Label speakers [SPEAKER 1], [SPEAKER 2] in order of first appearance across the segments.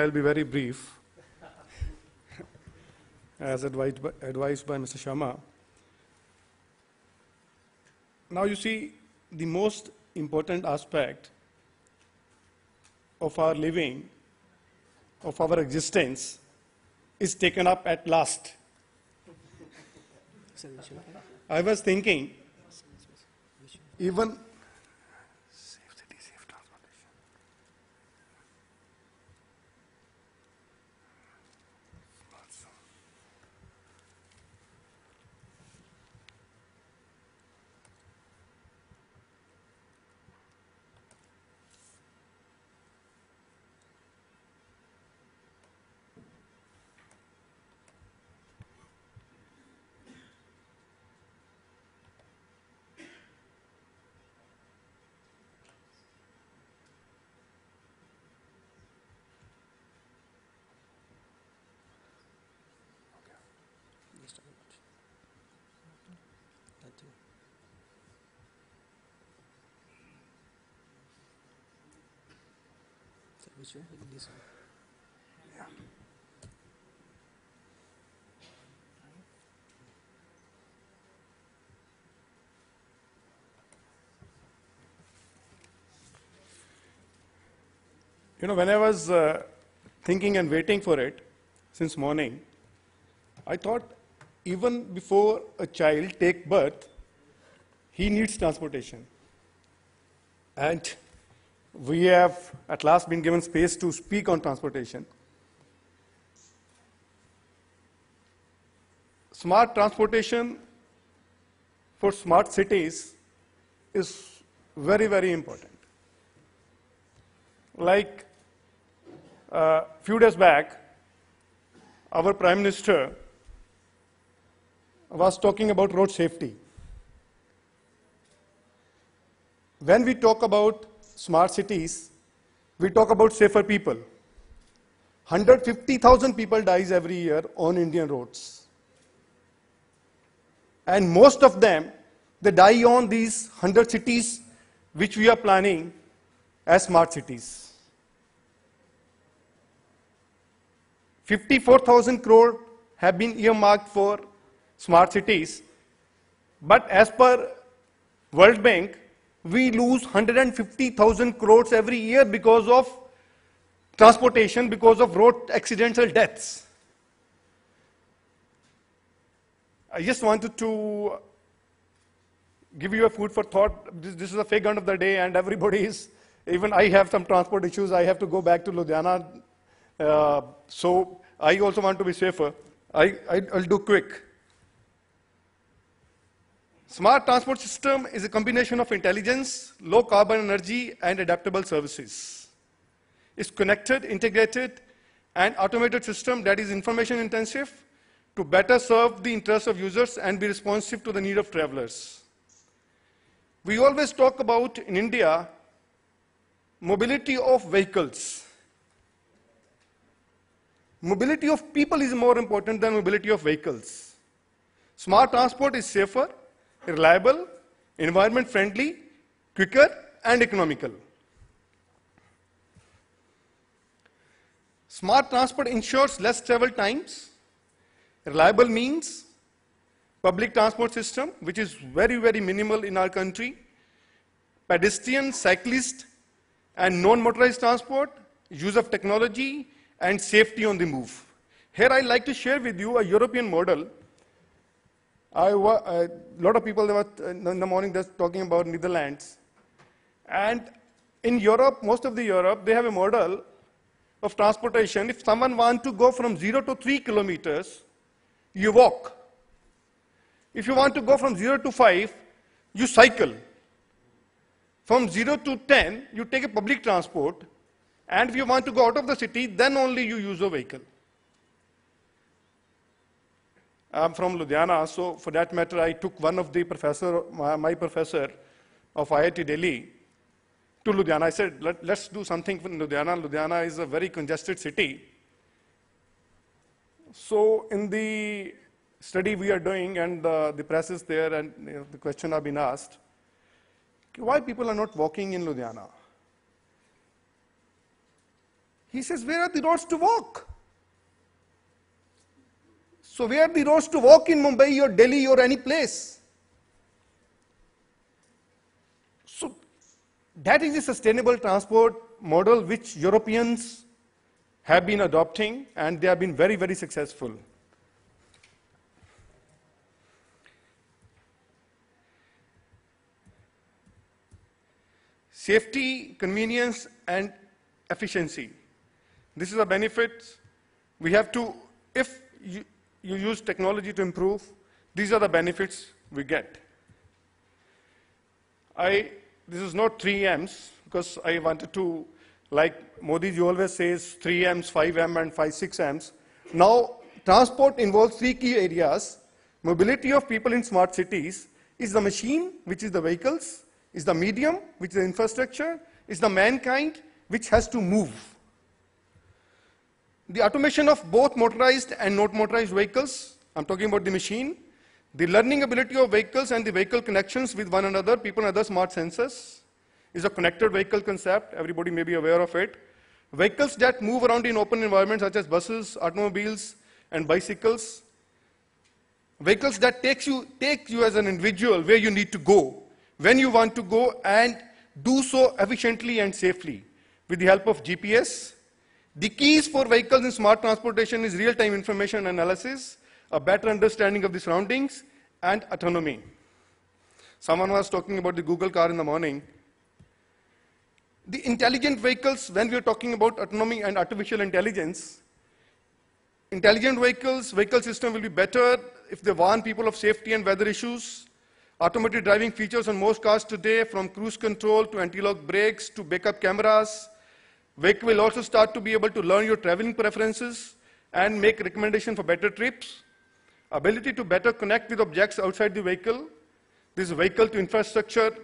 [SPEAKER 1] I will be very brief, as advised by Mr. Sharma. Now you see, the most important aspect of our living, of our existence, is taken up at last. I was thinking, even safe city, safe transportation.
[SPEAKER 2] Which way? This one.
[SPEAKER 1] Yeah. You know, when I was thinking and waiting for it since morning, I thought even before a child takes birth, he needs transportation. And we have at last been given space to speak on transportation. Smart transportation for smart cities is very, very important. Like a few days back, our Prime Minister was talking about road safety. When we talk about smart cities, we talk about safer people. 150,000 people dies every year on Indian roads. And most of them, they die on these 100 cities which we are planning as smart cities. 54,000 crore have been earmarked for smart cities, but as per World Bank, we lose 150,000 crores every year because of transportation, because of road accidental deaths. I just wanted to give you a food for thought. This is a fake end of the day, and everybody is, even I have some transport issues. I have to go back to Ludhiana. So I also want to be safer. I'll do quick. Smart transport system is a combination of intelligence, low carbon energy, and adaptable services. It's connected, integrated, and automated system that is information intensive to better serve the interests of users and be responsive to the need of travelers. We always talk about, in India, mobility of vehicles. Mobility of people is more important than mobility of vehicles. Smart transport is safer, reliable, environment friendly, quicker, and economical. Smart transport ensures less travel times. Reliable means public transport system, which is very, very minimal in our country. Pedestrian, cyclist, and non-motorized transport, use of technology, and safety on the move. Here I'd like to share with you a European model. A lot of people were in the morning just talking about Netherlands. And in Europe, most of the Europe, they have a model of transportation. If someone wants to go from 0 to 3 kilometers, you walk. If you want to go from 0 to 5, you cycle. From 0 to 10, you take a public transport. And if you want to go out of the city, then only you use a vehicle. I'm from Ludhiana, so for that matter, I took one of the my professor of IIT Delhi to Ludhiana. I said, let's do something for Ludhiana. Ludhiana is a very congested city. So in the study we are doing, and the press is there, and the question have been asked, why people are not walking in Ludhiana? He says, where are the roads to walk? So where are the roads to walk in Mumbai or Delhi or any place? So that is a sustainable transport model which Europeans have been adopting, and they have been very, very successful. Safety, convenience, and efficiency. This is a benefit. We have to, if you use technology to improve, these are the benefits we get. This is not 3 M's, because I wanted to, like Modi ji always says, 3 M's, 5 M, and 6 M's. Now, transport involves 3 key areas. Mobility of people in smart cities is the machine, which is the vehicles, is the medium, which is the infrastructure, is the mankind, which has to move. The automation of both motorized and not motorized vehicles, I'm talking about the machine. The learning ability of vehicles and the vehicle connections with one another, people and other smart sensors, is a connected vehicle concept. Everybody may be aware of it. Vehicles that move around in open environments such as buses, automobiles, and bicycles. Vehicles that take you as an individual where you need to go, when you want to go, and do so efficiently and safely with the help of GPS. The keys for vehicles in smart transportation is real-time information analysis, a better understanding of the surroundings, and autonomy. Someone was talking about the Google car in the morning. The intelligent vehicles, when we are talking about autonomy and artificial intelligence, intelligent vehicle system will be better if they warn people of safety and weather issues. Automated driving features on most cars today, from cruise control to anti-lock brakes to backup cameras. Vehicle will also start to be able to learn your traveling preferences and make recommendations for better trips. Ability to better connect with objects outside the vehicle. This vehicle to infrastructure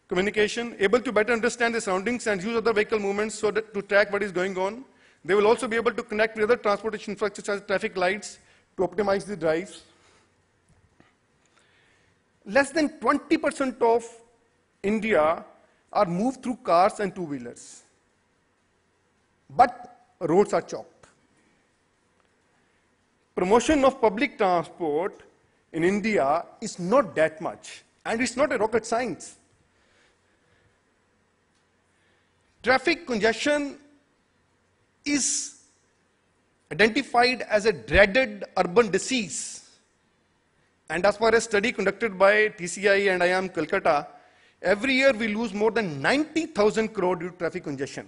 [SPEAKER 1] communication. Able to better understand the surroundings and use other vehicle movements so that to track what is going on. They will also be able to connect with other transportation infrastructure such as traffic lights to optimize the drives. Less than 20% of India are moved through cars and two-wheelers. But roads are choked. Promotion of public transport in India is not that much, and it's not a rocket science. Traffic congestion is identified as a dreaded urban disease. And as per a study conducted by TCI and IIM Calcutta, every year we lose more than 90,000 crore due to traffic congestion.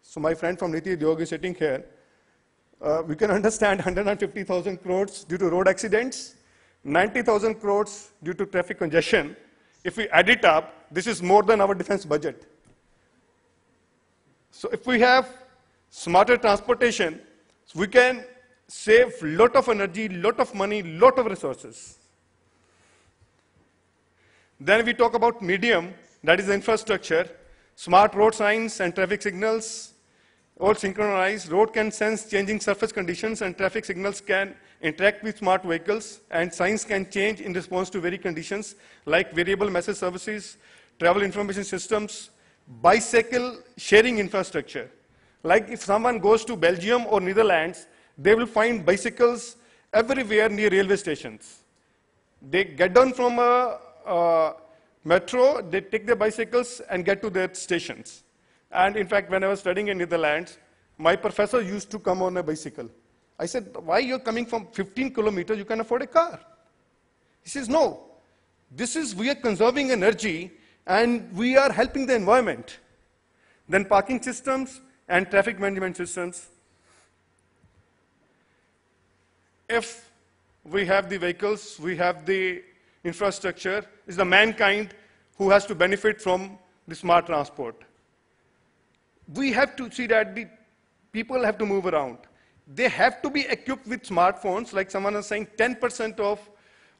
[SPEAKER 1] So my friend from Niti Udyog is sitting here. We can understand 150,000 crores due to road accidents, 90,000 crores due to traffic congestion. If we add it up, this is more than our defense budget. So if we have smarter transportation, we can save a lot of energy, lot of money, lot of resources. Then we talk about medium, that is the infrastructure. Smart road signs and traffic signals, all synchronized. Road can sense changing surface conditions, and traffic signals can interact with smart vehicles, and signs can change in response to varied conditions like variable message services, travel information systems, bicycle sharing infrastructure. Like if someone goes to Belgium or Netherlands, they will find bicycles everywhere near railway stations. They get down from a metro, they take their bicycles and get to their stations. And in fact, when I was studying in Netherlands, my professor used to come on a bicycle. I said, why you're coming from 15 kilometers, you can afford a car? He says, no, we are conserving energy and we are helping the environment. Then parking systems and traffic management systems. If we have the vehicles, we have the infrastructure, it's the mankind who has to benefit from the smart transport. We have to see that the people have to move around. They have to be equipped with smartphones, like someone was saying, 10%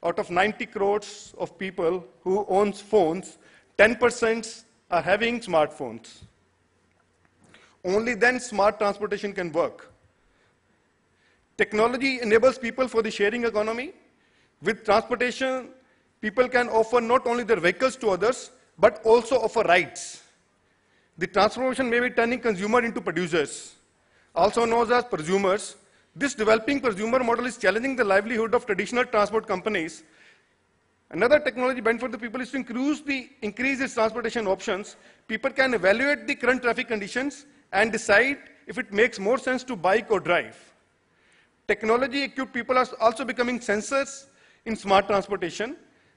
[SPEAKER 1] out of 90 crores of people who owns phones, 10% are having smartphones. Only then smart transportation can work. Technology enables people for the sharing economy. With transportation, people can offer not only their vehicles to others, but also offer rides. The transformation may be turning consumer into producers, also known as prosumers. This developing prosumer model is challenging the livelihood of traditional transport companies. Another technology benefit for the people is to increase its transportation options. People can evaluate the current traffic conditions and decide if it makes more sense to bike or drive. Technology-equipped people are also becoming sensors in smart transportation.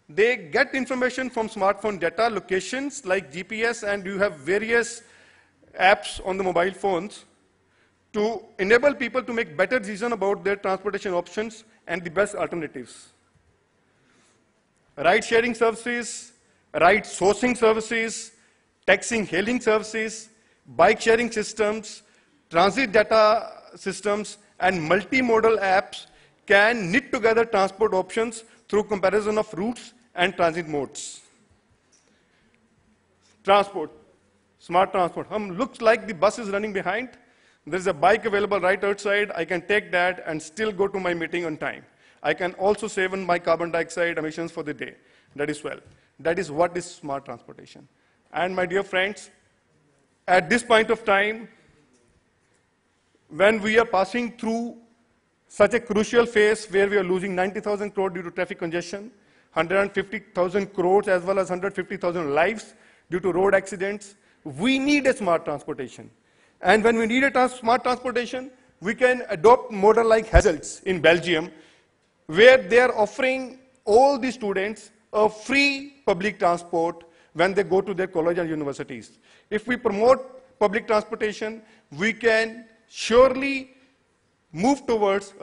[SPEAKER 1] They get information from smartphone data, locations like GPS, and you have various apps on the mobile phones to enable people to make better decisions about their transportation options and the best alternatives. Ride-sharing services, ride sourcing services, taxi hailing services, bike-sharing systems, transit data systems, and multimodal apps can knit together transport options through comparison of routes and transit modes. Transport, smart transport. Looks like the bus is running behind. There's a bike available right outside. I can take that and still go to my meeting on time. I can also save on my carbon dioxide emissions for the day. That is well. That is what is smart transportation. And my dear friends, at this point of time, when we are passing through such a crucial phase where we are losing 90,000 crore due to traffic congestion, 150,000 crores as well as 150,000 lives due to road accidents, we need a smart transportation. And when we need a smart transportation, we can adopt model like Hazels in Belgium, where they are offering all the students a free public transport when they go to their college and universities. If we promote public transportation, we can surely move towards